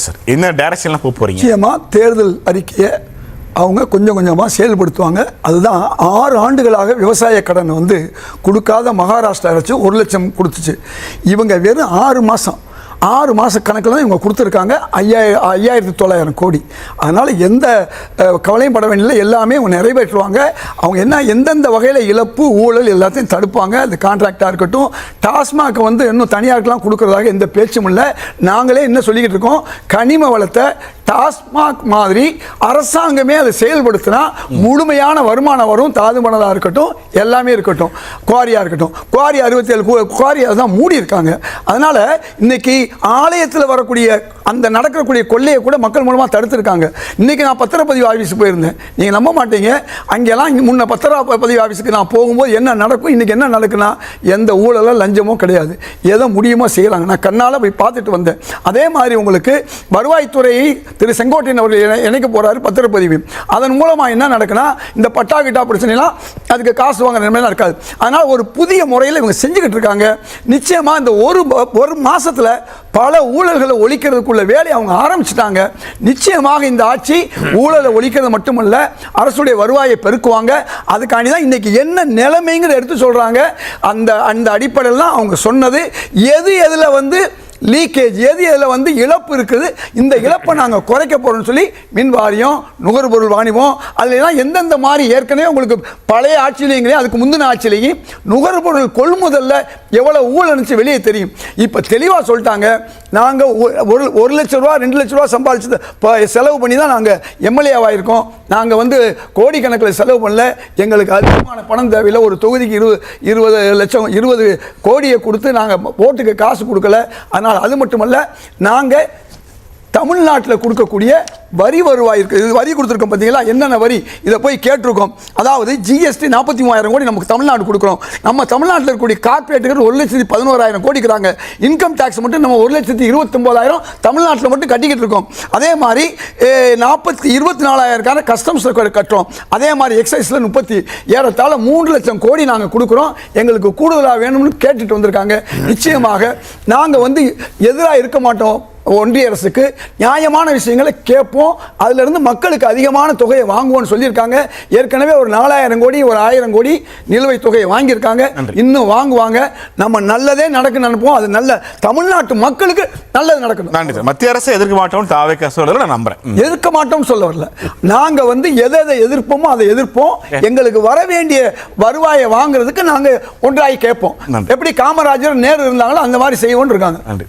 Sir என்ன டைரக்ஷன்லாம் போக போறீங்க? நிச்சயமாக தேர்தல் அறிக்கையை அவங்க கொஞ்சம் கொஞ்சமாக செயல்படுத்துவாங்க. அதுதான் 6 ஆண்டுகளாக விவசாய கடன் வந்து கொடுக்காத மகாராஷ்டிரா அரசு 1 லட்சம் கொடுத்துச்சு. இவங்க வெறும் 6 மாத கணக்கில் தான் இவங்க கொடுத்துருக்காங்க 5900 கோடி. அதனால் எந்த கவலையும் பட வேண்டிய எல்லாமே அவங்க நிறைவேற்றுவாங்க. அவங்க என்ன எந்தெந்த வகையில் இழப்பு ஊழல் எல்லாத்தையும் தடுப்பாங்க. அது கான்ட்ராக்டாக இருக்கட்டும், டாஸ்மாக் வந்து இன்னும் தனியாருக்கெலாம் கொடுக்குறதாக எந்த பேச்சும் இல்லை. நாங்களே என்ன சொல்லிக்கிட்டு இருக்கோம், கனிம வளத்தை டாஸ்மாக் மாதிரி அரசாங்கமே அதை செயல்படுத்தினா முழுமையான வருமானம் வரும். தாதுமணதாக இருக்கட்டும், எல்லாமே இருக்கட்டும், குவாரியாக இருக்கட்டும். குவாரி 67 குவாரி அதுதான் மூடி இருக்காங்க. அதனால் இன்னைக்கு ஆலயத்தில் வரக்கூடிய அந்த நடக்கக்கூடிய கொள்ளையை கூட மக்கள் மூலமாக தடுத்துருக்காங்க. இன்றைக்கி நான் பத்திரப்பதிவு ஆஃபீஸுக்கு போயிருந்தேன். நீங்கள் நம்ப மாட்டீங்க, அங்கெல்லாம் முன்ன பத்திரப்பதிவு ஆஃபீஸுக்கு நான் போகும்போது என்ன நடக்கும், இன்றைக்கி என்ன நடக்குன்னா எந்த ஊழலோ லஞ்சமோ கிடையாது. எதோ முடியுமோ செய்கிறாங்க. நான் கண்ணால் போய் பார்த்துட்டு வந்தேன். அதே மாதிரி உங்களுக்கு வருவாய்த்துறையை திரு செங்கோட்டையன் அவர்கள் இணைக்க போகிறாரு பத்திரப்பதிவு. அதன் மூலமாக என்ன நடக்குன்னா இந்த பட்டா கிட்டா பிரச்சனைலாம் அதுக்கு காசு வாங்குற நிலைமையெல்லாம் இருக்காது. அதனால் ஒரு புதிய முறையில் இவங்க செஞ்சுக்கிட்டு இருக்காங்க. நிச்சயமாக இந்த ஒரு மாதத்தில் பல ஊழல்களை ஒழிக்கிறதுக்குள்ள வேலையை அவங்க ஆரம்பிச்சிட்டாங்க. நிச்சயமாக இந்த ஆட்சி ஊழலை ஒழிக்கிறது மட்டுமல்ல, அரசுடைய வருவாயை பெருக்குவாங்க. அதுக்காண்டி தான் இன்னைக்கு என்ன நிலைமைங்கிற எடுத்து சொல்கிறாங்க. அந்த அடிப்படையில் தான் அவங்க சொன்னது. எதில் வந்து லீக்கேஜ், எதில் வந்து இழப்பு இருக்குது, இந்த இழப்பை நாங்கள் குறைக்க போகிறோம்னு சொல்லி மின் வாரியம், நுகர்பொருள் வாணிபம், அதிலெல்லாம் எந்தெந்த மாதிரி ஏற்கனவே உங்களுக்கு பழைய ஆட்சியிலேயும் அதுக்கு முந்தின ஆட்சியிலேயும் நுகர்பொருள் கொள்முதலில் எவ்வளோ ஊழல் வெளியே தெரியும். இப்போ தெளிவாக சொல்லிட்டாங்க, நாங்கள் 1 லட்ச ரூபா 2 லட்ச ரூபா சம்பாதிச்சது செலவு பண்ணி தான் நாங்கள் எம்எல்ஏவாக இருக்கோம். நாங்கள் வந்து கோடிக்கணக்கில் செலவு பண்ணல. எங்களுக்கு அதிகமான பணம் தேவையில்லை. ஒரு தொகுதிக்கு 20 லட்சம் 20 கோடியை கொடுத்து நாங்கள் ஓட்டுக்கு காசு கொடுக்கல. அதனால் அது மட்டுமல்ல, நாங்கள் தமிழ்நாட்டில் கொடுக்கக்கூடிய வரி வருவாய் இருக்குது. இது வரி கொடுத்துருக்கோம் பார்த்தீங்களா, என்னென்ன வரி, இதை போய் கேட்டிருக்கோம். அதாவது ஜிஎஸ்டி 43,000 கோடி நமக்கு தமிழ்நாடு கொடுக்குறோம். நம்ம தமிழ்நாட்டில் இருக்கக்கூடிய கார்பரேட்டுகள் 1,11,000 கோடிக்கிறாங்க. இன்கம் டேக்ஸ் மட்டும் நம்ம 1,29,000 தமிழ்நாட்டில் மட்டும் கட்டிக்கிட்டு இருக்கோம். அதே மாதிரி 24,000 கஸ்டம்ஸ் கட்டுறோம். அதே மாதிரி எக்ஸைஸில் 30 ஏறத்தாழ 3 லட்சம் கோடி நாங்கள் கொடுக்குறோம். எங்களுக்கு கூடுதலாக வேணும்னு கேட்டுட்டு வந்திருக்காங்க. நிச்சயமாக நாங்கள் வந்து எதிராக இருக்க மாட்டோம். ஒன்றிய அரசுக்கு நியாயமான விஷயங்களை கேட்போம். அதிலிருந்து மக்களுக்கு அதிகமான தொகையை வாங்குவோம்னு சொல்லியிருக்காங்க. ஏற்கனவே ஒரு 4,000 கோடி ஒரு 1,000 கோடி நிலுவைத் தொகையை வாங்கியிருக்காங்க. இன்னும் வாங்குவாங்க. நம்ம நல்லதே நடக்குன்னு நினைப்போம். அது நல்ல தமிழ்நாட்டு மக்களுக்கு நல்லது நடக்கணும். நன்றி சார். மத்திய அரசு எதிர்க்க மாட்டோம் தாவேக்கா சொல்றத நான் நம்புறேன். எதிர்க்க மாட்டோம் சொல்ல வரல. நாங்க வந்து எதை எதிர்ப்போமோ அதை எதிர்ப்போம். எங்களுக்கு வர வேண்டிய வருவாயை வாங்குறதுக்கு நாங்க ஒன்றாய் கேட்போம். எப்படி காமராஜர் நேரு இருந்தாங்களோ அந்த மாதிரி செய்வோம் இருக்காங்க. நன்றி.